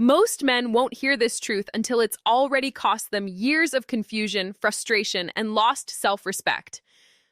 Most men won't hear this truth until it's already cost them years of confusion, frustration, and lost self-respect.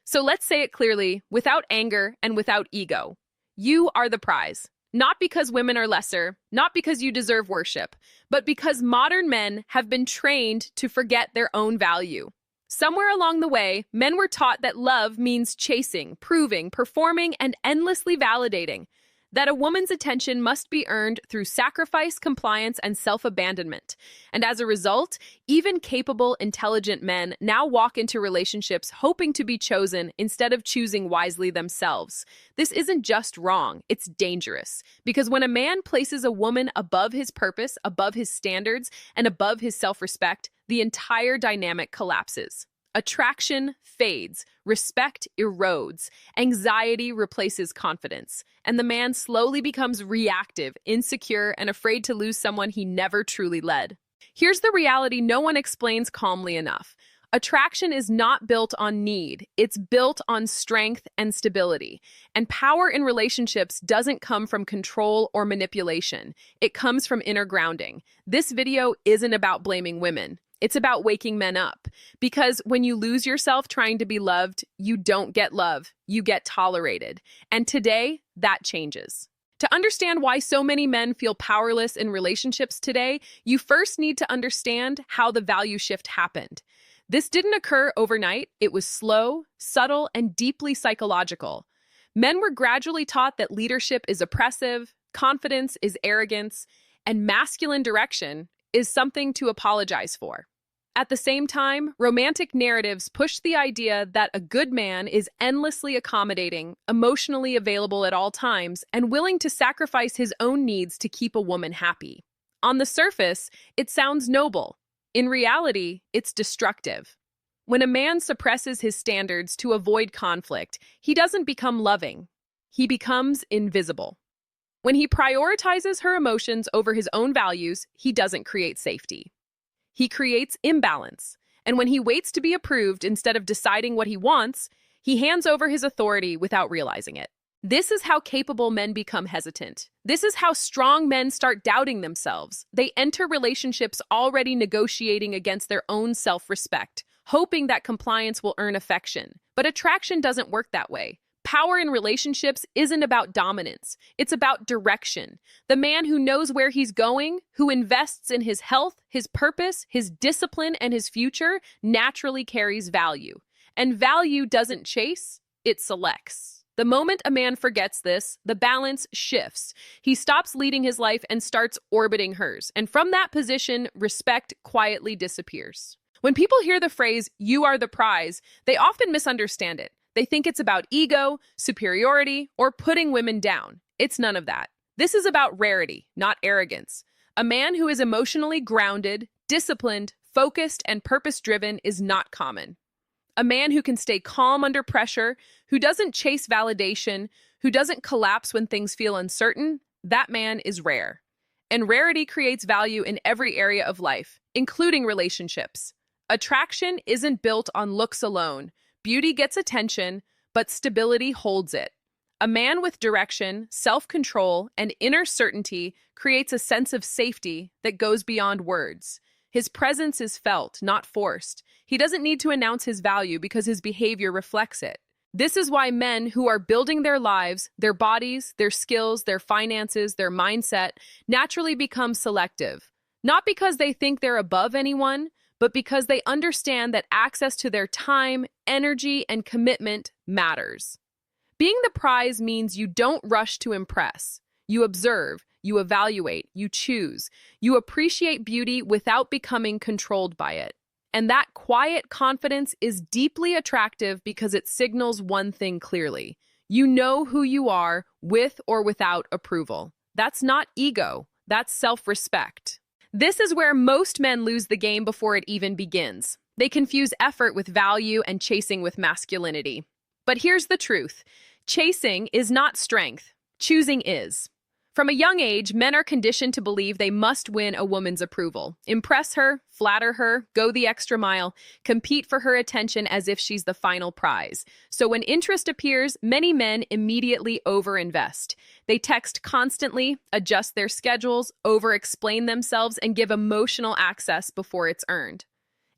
So let's say it clearly, without anger and without ego. You are the prize. Not because women are lesser, not because you deserve worship, but because modern men have been trained to forget their own value. Somewhere along the way, men were taught that love means chasing, proving, performing, and endlessly validating. That a woman's attention must be earned through sacrifice, compliance, and self-abandonment. And as a result, even capable, intelligent men now walk into relationships hoping to be chosen instead of choosing wisely themselves. This isn't just wrong, it's dangerous. Because when a man places a woman above his purpose, above his standards, and above his self-respect, the entire dynamic collapses. Attraction fades, respect erodes, anxiety replaces confidence, and the man slowly becomes reactive, insecure, and afraid to lose someone he never truly led. Here's the reality no one explains calmly enough. Attraction is not built on need, it's built on strength and stability. And power in relationships doesn't come from control or manipulation, it comes from inner grounding. This video isn't about blaming women. It's about waking men up. Because when you lose yourself trying to be loved, you don't get love, you get tolerated. And today, that changes. To understand why so many men feel powerless in relationships today, you first need to understand how the value shift happened. This didn't occur overnight. It was slow, subtle, and deeply psychological. Men were gradually taught that leadership is oppressive, confidence is arrogance, and masculine direction is something to apologize for. At the same time, romantic narratives push the idea that a good man is endlessly accommodating, emotionally available at all times, and willing to sacrifice his own needs to keep a woman happy. On the surface, it sounds noble. In reality, it's destructive. When a man suppresses his standards to avoid conflict, he doesn't become loving. He becomes invisible. When he prioritizes her emotions over his own values, he doesn't create safety. He creates imbalance. And when he waits to be approved instead of deciding what he wants, he hands over his authority without realizing it. This is how capable men become hesitant. This is how strong men start doubting themselves. They enter relationships already negotiating against their own self-respect, hoping that compliance will earn affection. But attraction doesn't work that way. Power in relationships isn't about dominance. It's about direction. The man who knows where he's going, who invests in his health, his purpose, his discipline, and his future, naturally carries value. And value doesn't chase, it selects. The moment a man forgets this, the balance shifts. He stops leading his life and starts orbiting hers. And from that position, respect quietly disappears. When people hear the phrase, "you are the prize," they often misunderstand it. They think it's about ego, superiority, or putting women down. It's none of that. This is about rarity, not arrogance. A man who is emotionally grounded, disciplined, focused, and purpose-driven is not common. A man who can stay calm under pressure, who doesn't chase validation, who doesn't collapse when things feel uncertain, that man is rare. And rarity creates value in every area of life, including relationships. Attraction isn't built on looks alone. Beauty gets attention, but stability holds it. A man with direction, self-control, and inner certainty creates a sense of safety that goes beyond words. His presence is felt, not forced. He doesn't need to announce his value because his behavior reflects it. This is why men who are building their lives, their bodies, their skills, their finances, their mindset, naturally become selective. Not because they think they're above anyone, but because they understand that access to their time, energy, and commitment matters. Being the prize means you don't rush to impress. You observe, you evaluate, you choose. You appreciate beauty without becoming controlled by it. And that quiet confidence is deeply attractive because it signals one thing clearly. You know who you are, with or without approval. That's not ego, that's self-respect. This is where most men lose the game before it even begins. They confuse effort with value and chasing with masculinity. But here's the truth. Chasing is not strength. Choosing is. From a young age, men are conditioned to believe they must win a woman's approval, impress her, flatter her, go the extra mile, compete for her attention as if she's the final prize. So when interest appears, many men immediately overinvest. They text constantly, adjust their schedules, over-explain themselves, and give emotional access before it's earned.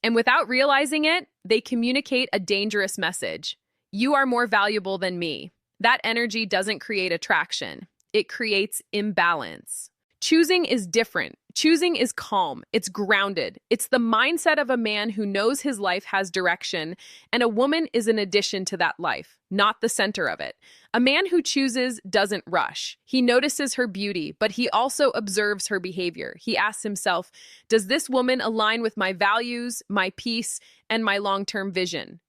And without realizing it, they communicate a dangerous message. You are more valuable than me. That energy doesn't create attraction. It creates imbalance. Choosing is different. Choosing is calm. It's grounded. It's the mindset of a man who knows his life has direction, and a woman is an addition to that life, not the center of it. A man who chooses doesn't rush. He notices her beauty, but he also observes her behavior. He asks himself, does this woman align with my values, my peace, and my long-term vision?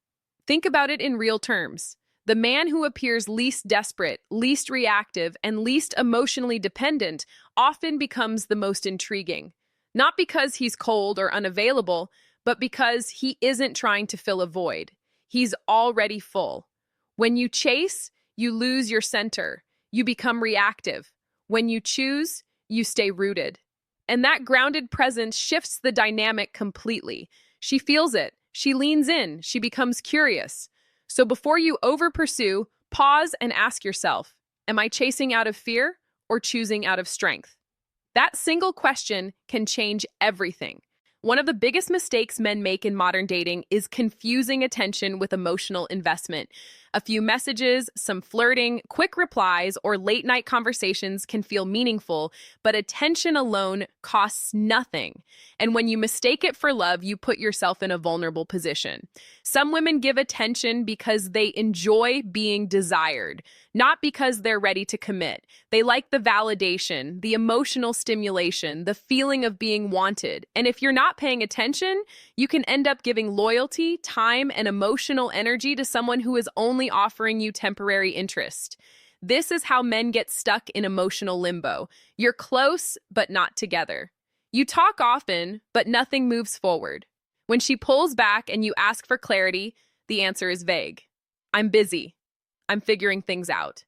Think about it in real terms. The man who appears least desperate, least reactive, and least emotionally dependent often becomes the most intriguing. Not because he's cold or unavailable, but because he isn't trying to fill a void. He's already full. When you chase, you lose your center. You become reactive. When you choose, you stay rooted. And that grounded presence shifts the dynamic completely. She feels it. She leans in. She becomes curious. So before you over-pursue, pause and ask yourself, am I chasing out of fear or choosing out of strength? That single question can change everything. One of the biggest mistakes men make in modern dating is confusing attention with emotional investment. A few messages, some flirting, quick replies, or late-night conversations can feel meaningful, but attention alone costs nothing. And when you mistake it for love, you put yourself in a vulnerable position. Some women give attention because they enjoy being desired, not because they're ready to commit. They like the validation, the emotional stimulation, the feeling of being wanted. And if you're not paying attention, you can end up giving loyalty, time, and emotional energy to someone who is only offering you temporary interest. This is how men get stuck in emotional limbo. You're close, but not together. You talk often, but nothing moves forward. When she pulls back and you ask for clarity, the answer is vague. I'm busy. I'm figuring things out.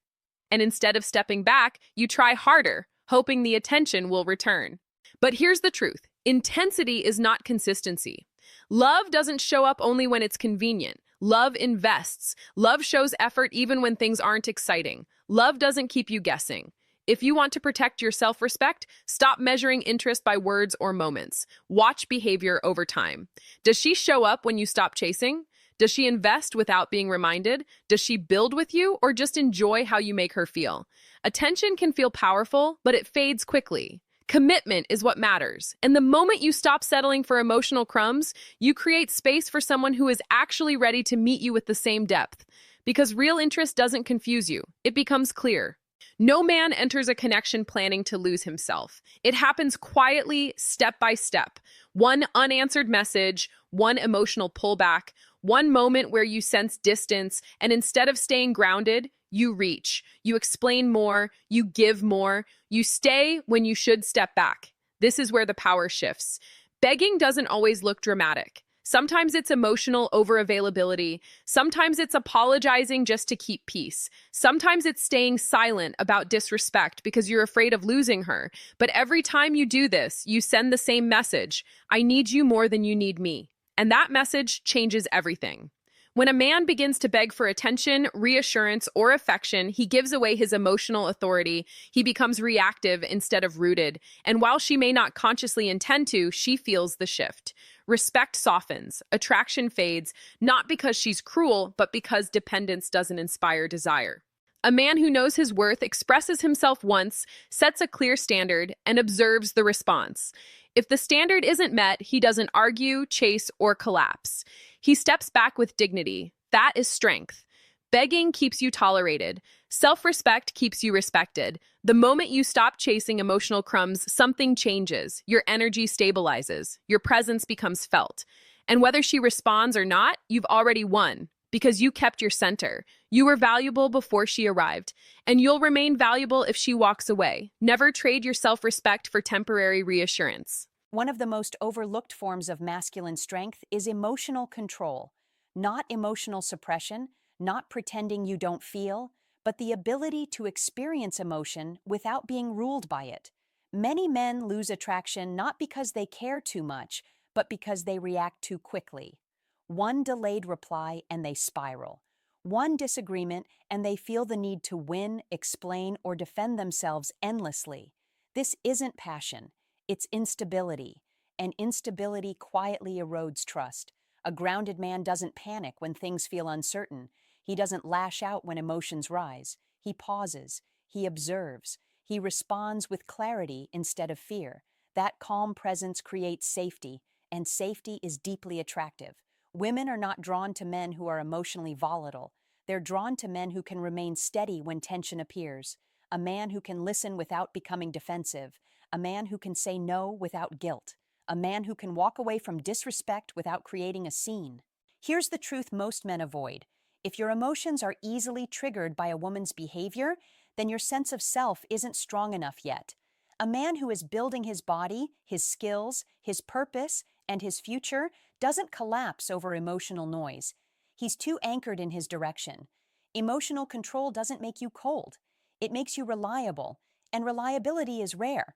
And instead of stepping back, you try harder, hoping the attention will return. But here's the truth. Intensity is not consistency. Love doesn't show up only when it's convenient. Love invests. Love shows effort even when things aren't exciting. Love doesn't keep you guessing. If you want to protect your self-respect, stop measuring interest by words or moments. Watch behavior over time. Does she show up when you stop chasing? Does she invest without being reminded? Does she build with you or just enjoy how you make her feel? Attention can feel powerful, but it fades quickly. Commitment is what matters. And the moment you stop settling for emotional crumbs, you create space for someone who is actually ready to meet you with the same depth. Because real interest doesn't confuse you. It becomes clear. No man enters a connection planning to lose himself. It happens quietly, step by step. One unanswered message, one emotional pullback, one moment where you sense distance, and instead of staying grounded, you reach, you explain more, you give more, you stay when you should step back. This is where the power shifts. Begging doesn't always look dramatic. Sometimes it's emotional overavailability. Sometimes it's apologizing just to keep peace. Sometimes it's staying silent about disrespect because you're afraid of losing her. But every time you do this, you send the same message. I need you more than you need me. And that message changes everything. When a man begins to beg for attention, reassurance, or affection, he gives away his emotional authority. He becomes reactive instead of rooted. And while she may not consciously intend to, she feels the shift. Respect softens, attraction fades, not because she's cruel, but because dependence doesn't inspire desire. A man who knows his worth expresses himself once, sets a clear standard, and observes the response. If the standard isn't met, he doesn't argue, chase, or collapse. He steps back with dignity. That is strength. Begging keeps you tolerated. Self-respect keeps you respected. The moment you stop chasing emotional crumbs, something changes. Your energy stabilizes. Your presence becomes felt. And whether she responds or not, you've already won because you kept your center. You were valuable before she arrived, and you'll remain valuable if she walks away. Never trade your self-respect for temporary reassurance. One of the most overlooked forms of masculine strength is emotional control, not emotional suppression, not pretending you don't feel, but the ability to experience emotion without being ruled by it. Many men lose attraction not because they care too much, but because they react too quickly. One delayed reply and they spiral. One disagreement and they feel the need to win, explain, or defend themselves endlessly. This isn't passion, it's instability, and instability quietly erodes trust. A grounded man doesn't panic when things feel uncertain. He doesn't lash out when emotions rise. He pauses, he observes, he responds with clarity instead of fear. That calm presence creates safety, and safety is deeply attractive. Women are not drawn to men who are emotionally volatile. They're drawn to men who can remain steady when tension appears. A man who can listen without becoming defensive. A man who can say no without guilt. A man who can walk away from disrespect without creating a scene. Here's the truth most men avoid. If your emotions are easily triggered by a woman's behavior, then your sense of self isn't strong enough yet. A man who is building his body, his skills, his purpose, and his future doesn't collapse over emotional noise. He's too anchored in his direction. Emotional control doesn't make you cold. It makes you reliable, and reliability is rare.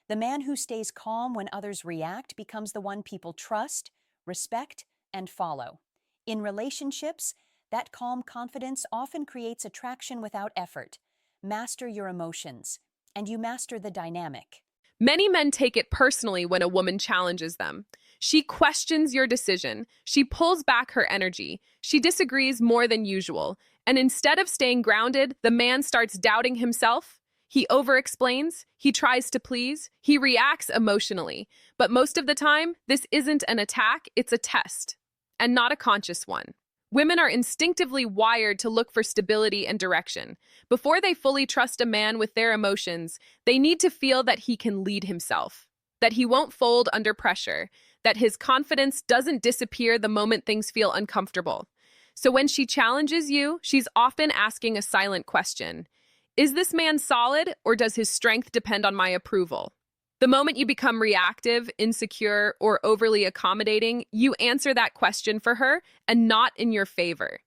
The man who stays calm when others react becomes the one people trust, respect, and follow. In relationships, that calm confidence often creates attraction without effort. Master your emotions, and you master the dynamic. Many men take it personally when a woman challenges them. She questions your decision. She pulls back her energy. She disagrees more than usual. And instead of staying grounded, the man starts doubting himself. He over-explains. He tries to please. He reacts emotionally. But most of the time, this isn't an attack, it's a test, and not a conscious one. Women are instinctively wired to look for stability and direction. Before they fully trust a man with their emotions, they need to feel that he can lead himself, that he won't fold under pressure, that his confidence doesn't disappear the moment things feel uncomfortable. So when she challenges you, she's often asking a silent question. Is this man solid, or does his strength depend on my approval? The moment you become reactive, insecure, or overly accommodating, you answer that question for her and not in your favor.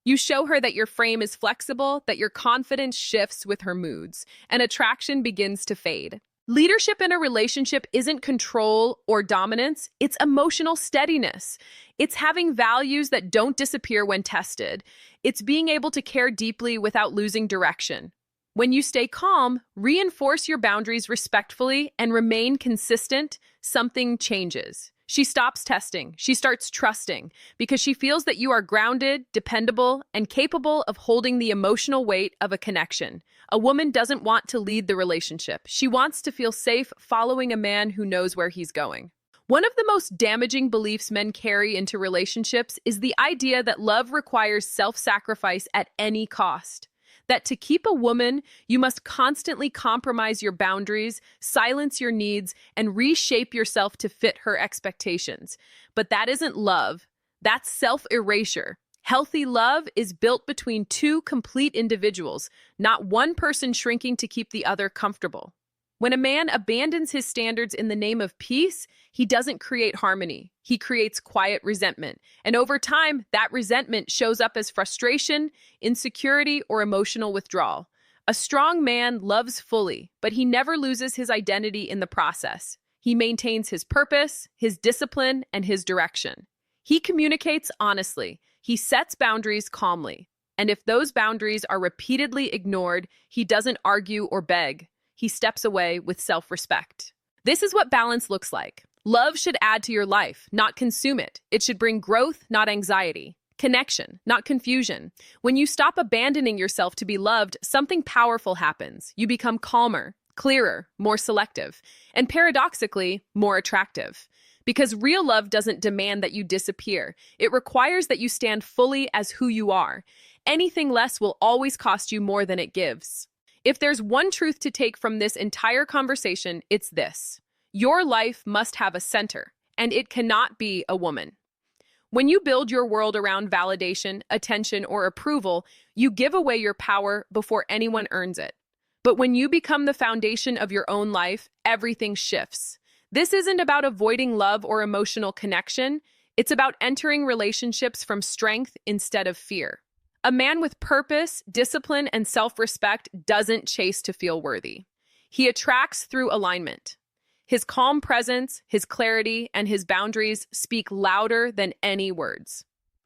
You show her that your frame is flexible, that your confidence shifts with her moods, and attraction begins to fade. Leadership in a relationship isn't control or dominance, it's emotional steadiness. It's having values that don't disappear when tested. It's being able to care deeply without losing direction. When you stay calm, reinforce your boundaries respectfully, and remain consistent, something changes. She stops testing. She starts trusting because she feels that you are grounded, dependable, and capable of holding the emotional weight of a connection. A woman doesn't want to lead the relationship. She wants to feel safe following a man who knows where he's going. One of the most damaging beliefs men carry into relationships is the idea that love requires self-sacrifice at any cost. That to keep a woman, you must constantly compromise your boundaries, silence your needs, and reshape yourself to fit her expectations. But that isn't love. That's self-erasure. Healthy love is built between two complete individuals, not one person shrinking to keep the other comfortable. When a man abandons his standards in the name of peace, he doesn't create harmony. He creates quiet resentment. And over time, that resentment shows up as frustration, insecurity, or emotional withdrawal. A strong man loves fully, but he never loses his identity in the process. He maintains his purpose, his discipline, and his direction. He communicates honestly. He sets boundaries calmly. And if those boundaries are repeatedly ignored, he doesn't argue or beg. He steps away with self-respect. This is what balance looks like. Love should add to your life, not consume it. It should bring growth, not anxiety. Connection, not confusion. When you stop abandoning yourself to be loved, something powerful happens. You become calmer, clearer, more selective, and paradoxically, more attractive. Because real love doesn't demand that you disappear. It requires that you stand fully as who you are. Anything less will always cost you more than it gives. If there's one truth to take from this entire conversation, it's this. Your life must have a center, and it cannot be a woman. When you build your world around validation, attention, or approval, you give away your power before anyone earns it. But when you become the foundation of your own life, everything shifts. This isn't about avoiding love or emotional connection. It's about entering relationships from strength instead of fear. A man with purpose, discipline, and self-respect doesn't chase to feel worthy. He attracts through alignment. His calm presence, his clarity, and his boundaries speak louder than any words.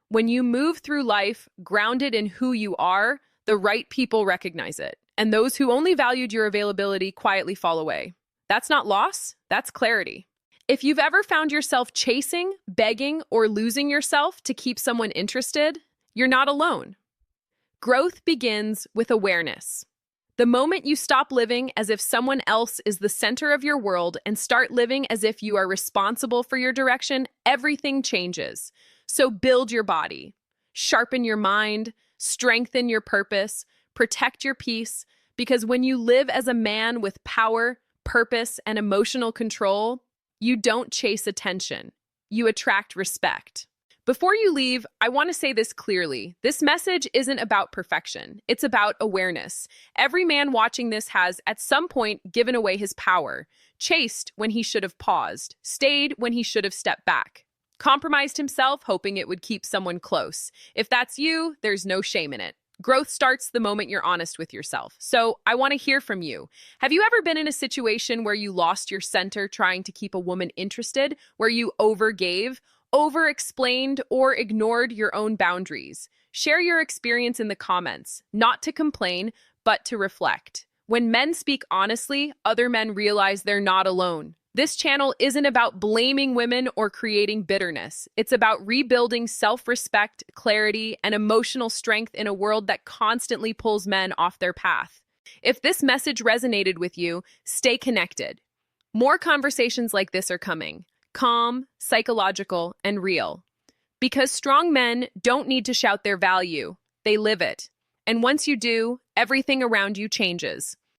When you move through life grounded in who you are, the right people recognize it, and those who only valued your availability quietly fall away. That's not loss, that's clarity. If you've ever found yourself chasing, begging, or losing yourself to keep someone interested, you're not alone. Growth begins with awareness. The moment you stop living as if someone else is the center of your world and start living as if you are responsible for your direction, everything changes. So build your body, sharpen your mind, strengthen your purpose, protect your peace, because when you live as a man with power, purpose, and emotional control, you don't chase attention. You attract respect. Before you leave, I want to say this clearly. This message isn't about perfection. It's about awareness. Every man watching this has, at some point, given away his power, chased when he should have paused, stayed when he should have stepped back, compromised himself hoping it would keep someone close. If that's you, there's no shame in it. Growth starts the moment you're honest with yourself. So I want to hear from you. Have you ever been in a situation where you lost your center trying to keep a woman interested, where you overgave, over-explained, or ignored your own boundaries? Share your experience in the comments, not to complain, but to reflect. When men speak honestly, other men realize they're not alone. This channel isn't about blaming women or creating bitterness. It's about rebuilding self-respect, clarity, and emotional strength in a world that constantly pulls men off their path. If this message resonated with you, stay connected. More conversations like this are coming. Calm, psychological, and real. Because strong men don't need to shout their value. They live it. And once you do, everything around you changes.